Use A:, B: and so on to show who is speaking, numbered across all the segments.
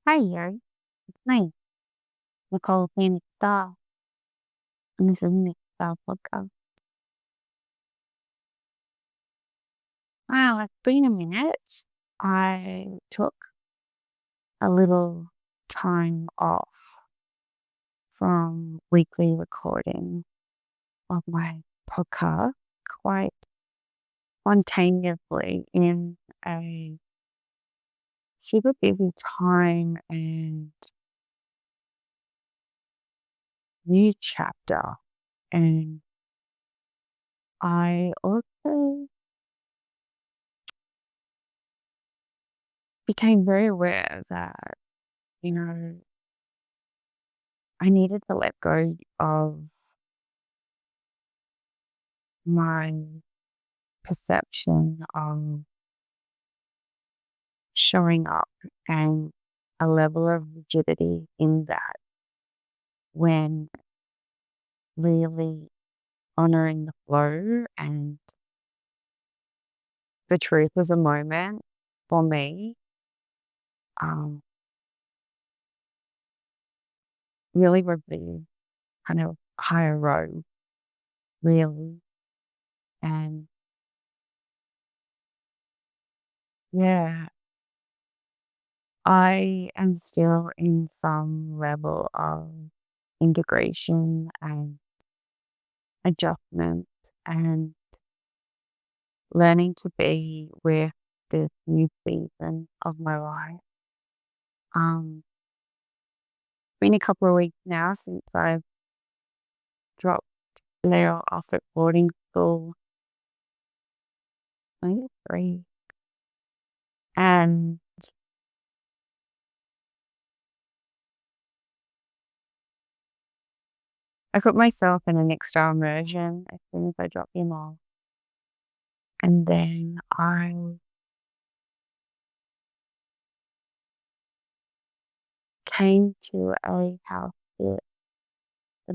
A: Hiiiiii, it's me, Nicole Phoenix Star, and this is Nick Star Podcast. Wow, it's been a minute. I took a little time off from weekly recording of my podcast quite spontaneously in a super busy time and new chapter. And I also became very aware that, you know, I needed to let go of my perception of showing up and a level of rigidity in that when really honoring the flow and the truth of the moment for me, um, really would be kind of higher road, really. And yeah, I am still in some level of integration and adjustment and learning to be with this new season of my life. Been a couple of weeks now since I've dropped Leo off at boarding school. I think it's 3. And I put myself in an extra immersion as soon as I drop him off. And then I came to a house that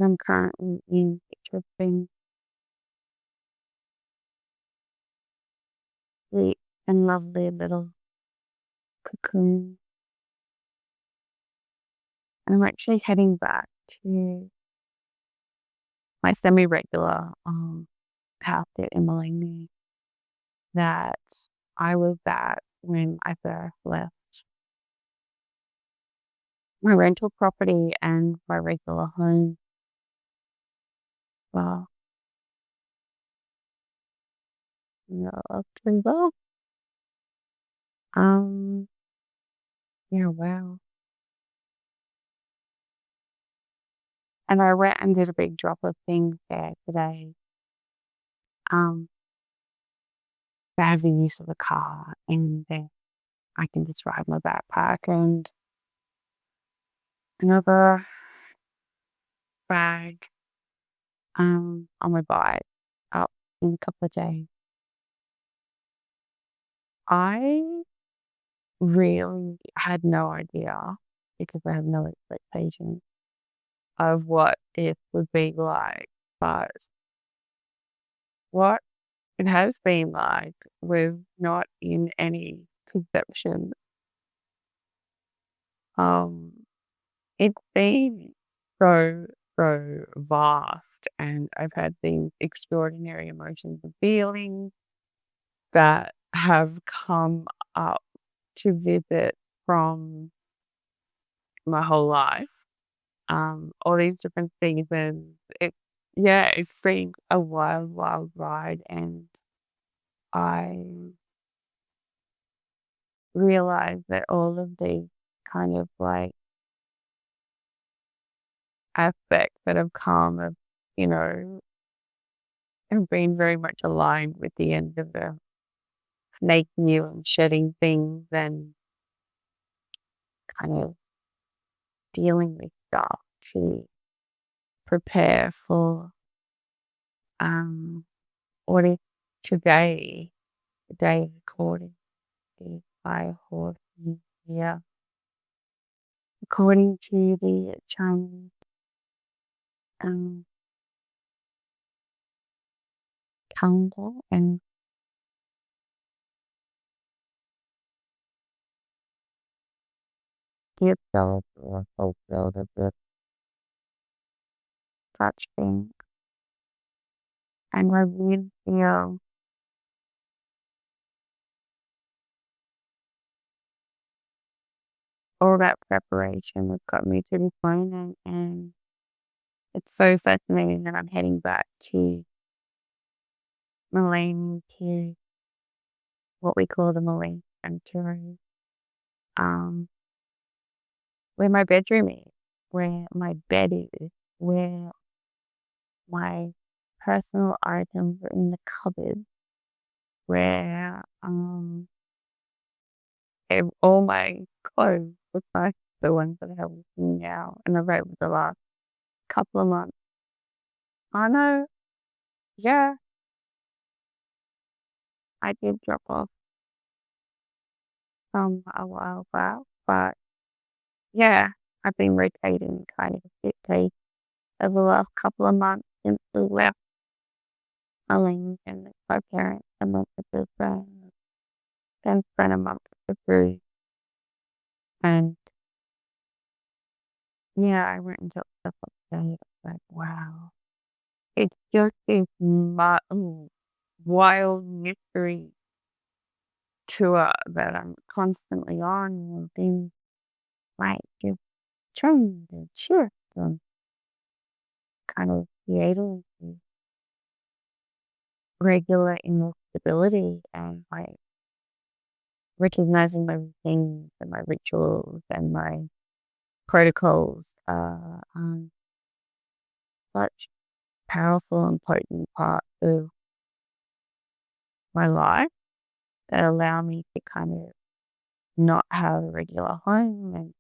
A: I'm currently in, which has been sweet and lovely little cocoon. And I'm actually heading back to my semi-regular house at Emily that I was at when I first left my rental property and my regular home. Well, October. Um, yeah, wow. And I went and did a big drop of things there today. Um, I have the use of a car, and then I can just ride my backpack and another bag on my bike up in a couple of days. I really had no idea because I have no expectation of what it would be like, but what it has been like with not in any conception. Um, it's been so, so vast, and I've had these extraordinary emotions and feelings that have come up to visit from my whole life. All these different seasons. Yeah, it's been a wild, wild ride, and I realized that all of these kind of like aspects that have come have, you know, have been very much aligned with the end of the making new and shedding things and kind of dealing with stuff to prepare for um what is today, the day of recording, the fire horse. Yeah. According to the Chinese um, calendar, and It felt or fulfilled a bit such thing. And I really feel all that preparation has got me to this point, and it's so fascinating that I'm heading back to Malene, to what we call the Malene Sanctuary, um, where my bedroom is, where my bed is, where my personal items are in the cupboard, where all my clothes, besides the ones that I have with me now and I've over the last couple of months. I know, yeah, I did drop off some a while back, but yeah, I've been rotating kind of quickly over the last couple of months since we left Elaine and my parents a month with friends, then spent a month with Bruce. And yeah, I went and dropped stuff off there. It's like, wow. It's just this wild mystery tour that I'm constantly on, and things like just trying to shift and kind of creating this regular inner stability and like recognizing my routines and my rituals and my protocols are such powerful and potent parts of my life that allow me to kind of not have a regular home and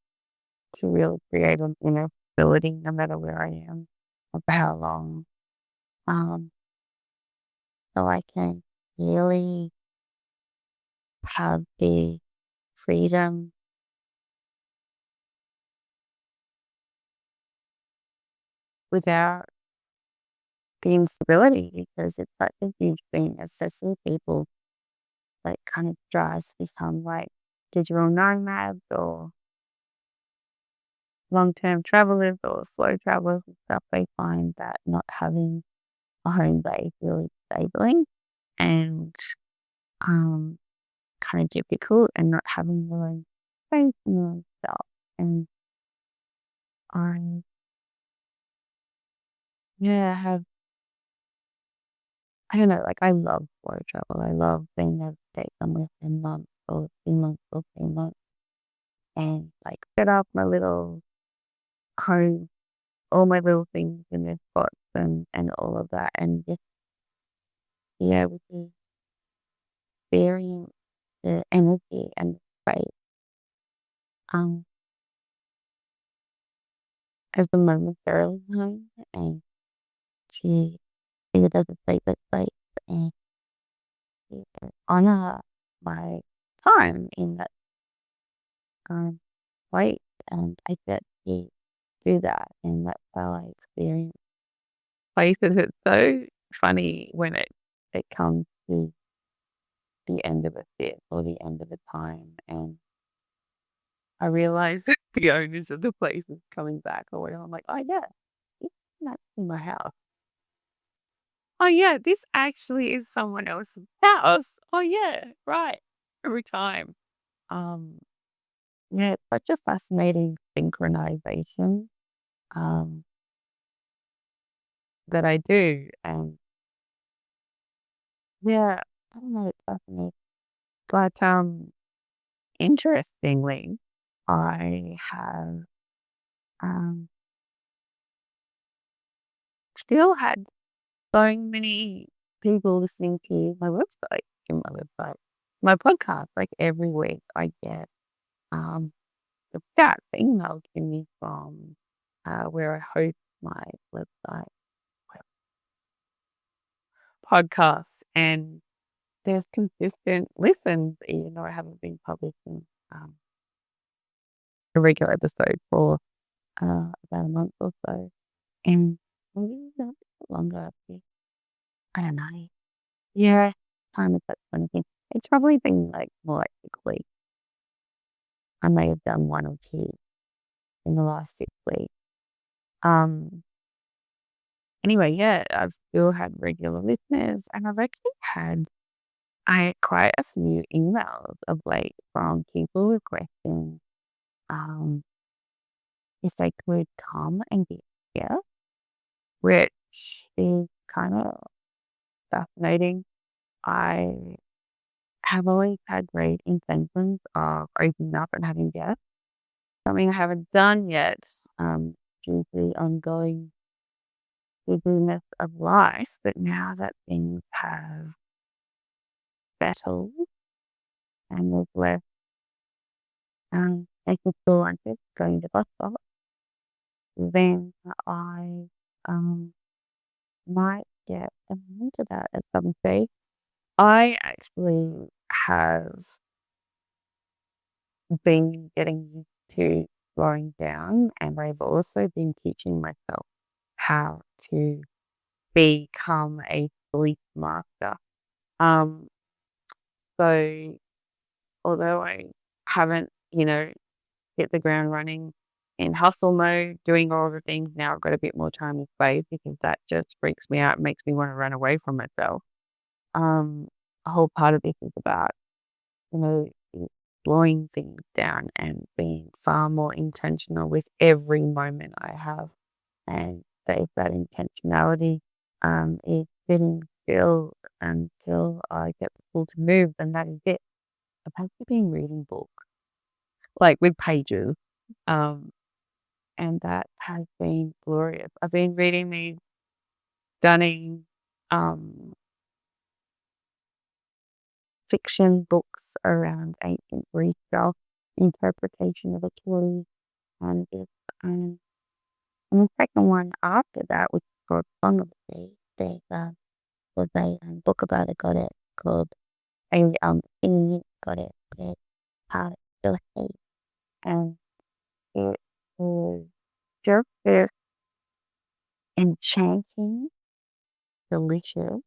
A: to really create an inner stability no matter where I am or for how long. Um, so I can really have the freedom without the instability because it's such a huge thing. As I see people like kind of drives become like digital nomads or long-term travelers or slow travelers and stuff, they find that not having a home base really disabling and kind of difficult and not having your own space and your own self. And I, yeah, have, I don't know, like I love slow travel. I love being able to take somewhere for months or 2 months or 3 months and like set up my little home, all my little things in their spots and all of that and just be able to experience the energy and the space um as the momentarily home and to see it as a sacred space and to honor my time in that place. And I get to do that and that's how I experience places. It's so funny when it comes to the end of a set or the end of a time and I realize the owners of the place is coming back or whatever. I'm like, oh yeah, it's not in my house. Oh yeah, this actually is someone else's house. Oh yeah, right. Every time. Um, yeah, it's such a fascinating synchronization um that I do. And yeah, I don't know, it's fascinating. But interestingly, I have um still had so many people listening to my website, my podcast. Like every week, I get um the stats emailed to me from where I host my website podcast, and there's consistent listens, even though I haven't been publishing um, a regular episode for about a month or so, and maybe a bit longer. I don't know. Yeah, time is such a funny thing. It's probably been like more like 6 weeks. I may have done one or two. in the last 6 weeks. Um, anyway, yeah, I've still had regular listeners, and I've actually had quite a few emails of late from people requesting um, if they could come and get here, which is kind of fascinating. I have always had great intentions of opening up and having guests, something I haven't done yet due to the ongoing busyness of life. But now that things have settled and there's less making school lunches, going to bus stop, then I um, might get into that at some stage. I actually have been getting used to slowing down, and I've also been teaching myself how to become a sleep master. Um, so although I haven't, hit the ground running in hustle mode, doing all the things now, I've got a bit more time and space because that just freaks me out and makes me want to run away from myself. Um, a whole part of this is about, you know, slowing things down and being far more intentional with every moment I have. And that intentionality is sitting still until I get the pull to move, and that is it. I've actually been reading books, like with pages, um, and that has been glorious. I've been reading these stunning um, fiction books around ancient Greek interpretation of Achilles, and um, and the second one after that, which is called Song of the Sea, was a book about a goddess called Hiiiiii goddess, it's part of the sea, and it was just this enchanting, delicious,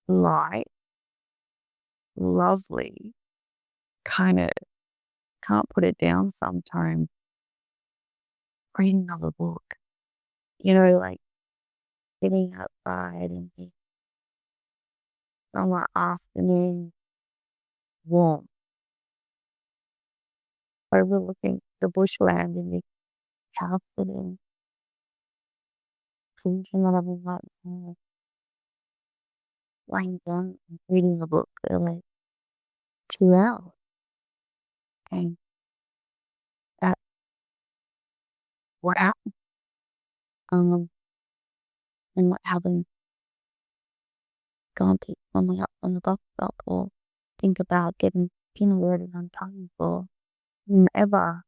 A: light, lovely, kind of can't put it down sometimes, reading of a book, like sitting outside in the summer afternoon, warm, overlooking the bushland in the house sitting, thinking that I'm not lying down and reading a book for like 2 hours. And that's what happened. Um, and what happened, go and pick someone up on the bus stop or think about getting dinner ready on time for whomever.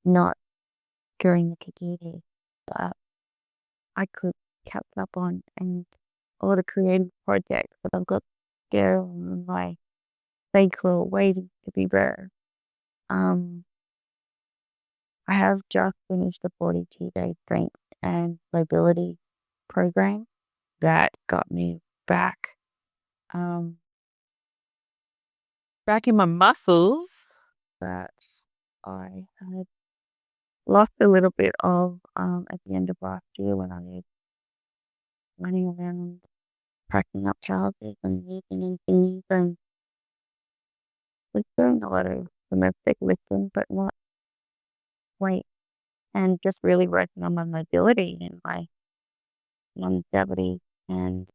A: Not during the community, but I could catch up on and all the creative projects that I've got there on my cycle waiting to be birthed. Um, I have just finished the 42-day strength and mobility program that got me um, back in my muscles that I had lost a little bit of at the end of last year when I was running around packing up houses and moving in things and was doing a lot of domestic lifting, but not weight, and just really working on my mobility and my longevity. And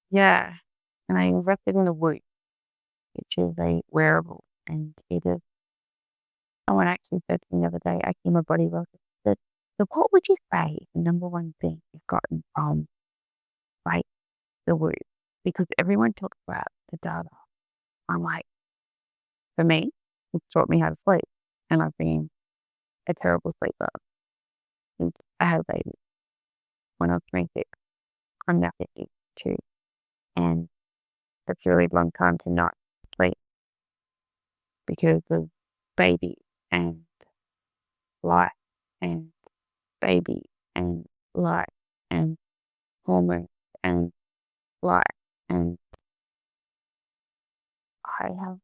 A: yeah, and I invested in a Whoop, which is a wearable, and it is. Someone actually said to me the other day, actually my body worker said, so what would you say is the number one thing you've gotten from like the Whoop? Because everyone talks about the data. I'm like, for me, it's taught me how to sleep, and I've been a terrible sleeper since I had a baby when I was 26. I'm now 52, and that's a really long time to not sleep because of baby and life and baby and life and hormones and life and I have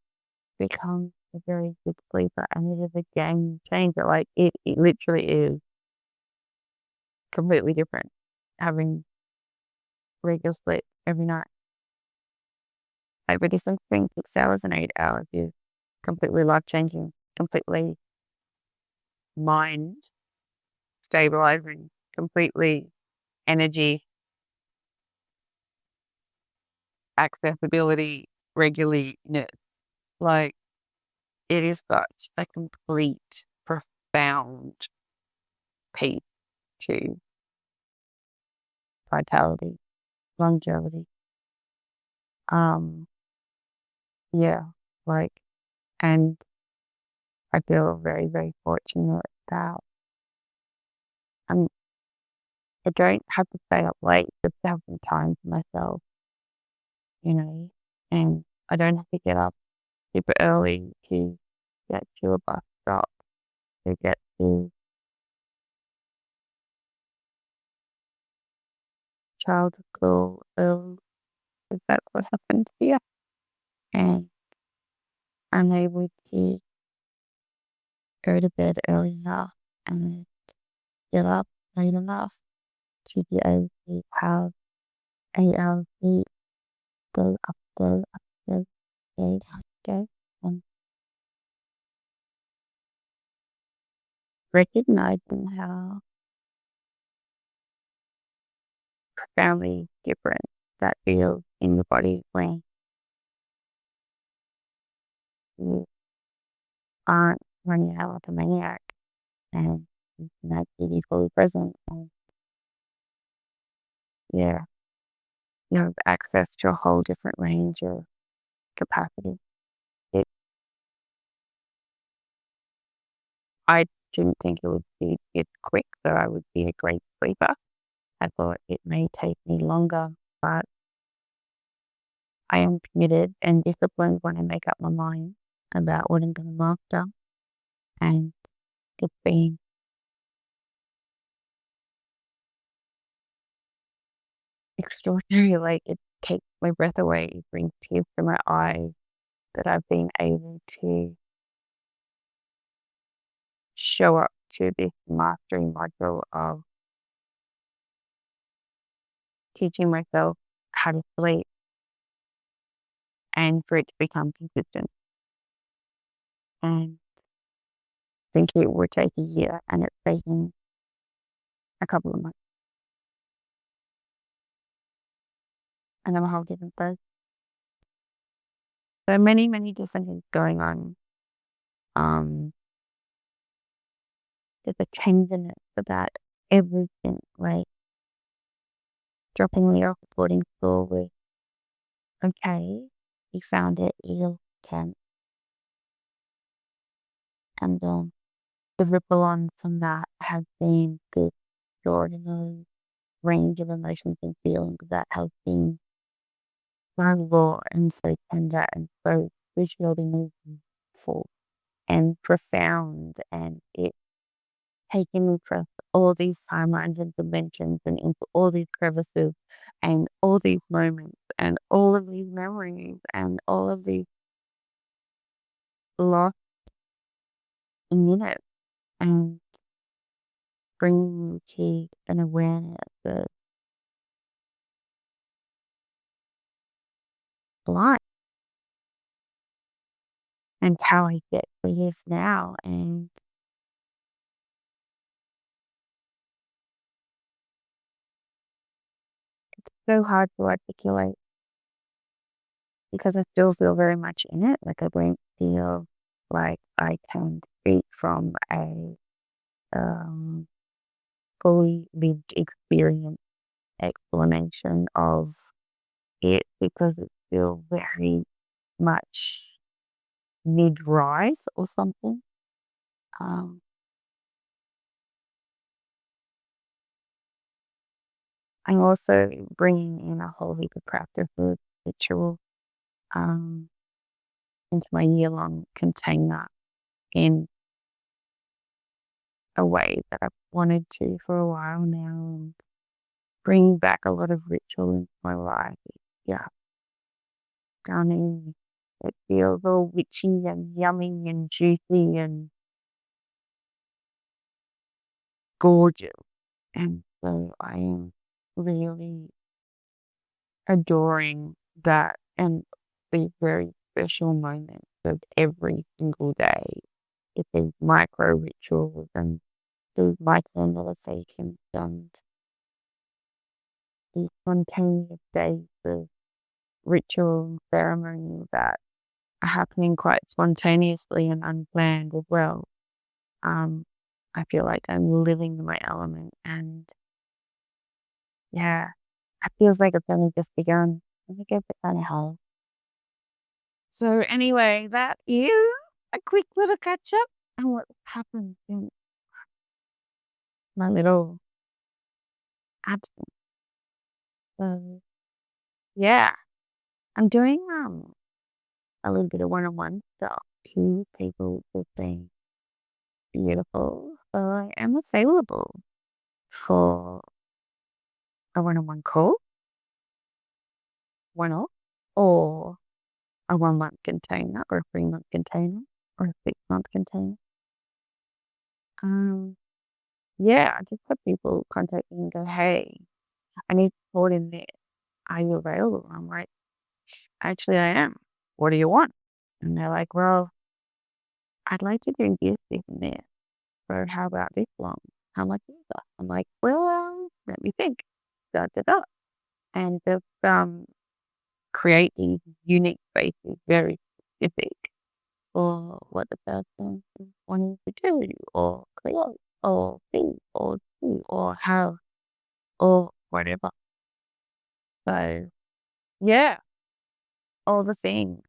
A: become a very good sleeper, and it is a game changer. Like, it literally is completely different having regular sleep every night. Like, the difference between 6 hours and 8 hours is completely life-changing, completely mind stabilizing, completely energy, accessibility, regularness. Like, it is such a complete, profound piece to vitality, longevity. Um, yeah, like, and I feel very, very fortunate that I'm, I don't have to stay up late just to have some time for myself, you know, and I don't have to get up super early to get to a bus stop to get to child school early, because that's what happened here. And I'm able to go to bed early enough and get up late enough to be able to have 8 hours sleep, go, go, go, and recognizing how profoundly different that feels in your body when you aren't running out like a maniac and you can actually be fully present. And yeah, you have access to a whole different range of capacity. It, I didn't think it would be it quick, so I would be a great sleeper. I thought it may take me longer, but I am committed and disciplined when I make up my mind about what I'm going to master. And it's been extraordinary. Like, it takes my breath away, it brings tears to my eyes that I've been able to show up to this mastery module of teaching myself how to sleep and for it to become consistent. And I think it would take a year, and it's taken a couple of months. And I'm a whole different person. So many, many different things going on. Um, there's a tenderness about everything, like dropping me off at boarding school with, okay, you found it, you can, and the ripple on from that has been this extraordinary range of emotions and feelings that have been so raw and so tender and so visually meaningful and profound, and it taken me across all these timelines and dimensions and into all these crevices and all these moments and all of these memories and all of these lost minutes, and bringing me to an awareness of life and how I get to live now. And so hard to articulate because I still feel very much in it. Like, I don't feel like I can speak from a um, fully lived experience explanation of it, because it's still very much mid-rise or something. Um, I'm also bringing in a whole heap of practices, ritual, um, into my year-long container in a way that I've wanted to for a while now, and bringing back a lot of ritual into my life. Yeah, stunning. It feels all witchy and yummy and juicy and gorgeous. And so I am really adoring that and these very special moments of every single day. It's these micro rituals and these micro meditations and these spontaneous days of ritual and ceremony that are happening quite spontaneously and unplanned as well. Um, I feel like I'm living in my element and yeah, it feels like it's only just begun. Let me give it kind of hell. So anyway, that is a quick little catch up on what happened in my little absence. So yeah, I'm doing a little bit of one-on-one stuff to people who've been beautiful. So I am available for a one-on-one call, one-off, or a 1-month container, or a 3-month container, or a 6-month container. Yeah, I just have people contact me and go, hey, I need support in this. Are you available? I'm like, actually, I am. What do you want? And they're like, well, I'd like to do this, and this. So how about this long? How much is that? I'm like, well, let me think. Da, da, da. And just create these unique spaces, very specific for what the person is wanting to do, or create, or be, or do, or have, or whatever. So, yeah, all the things.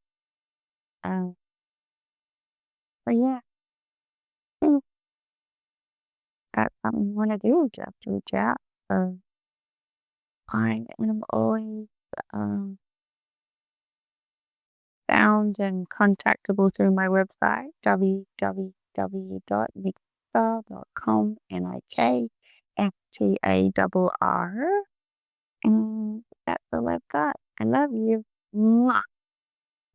A: Um, but yeah, I think that's something you want to do, just reach out. So I am always found and contactable through my website, www.nikftar.com, NIKFTARR. And that's all I've got. I love you. Mwah.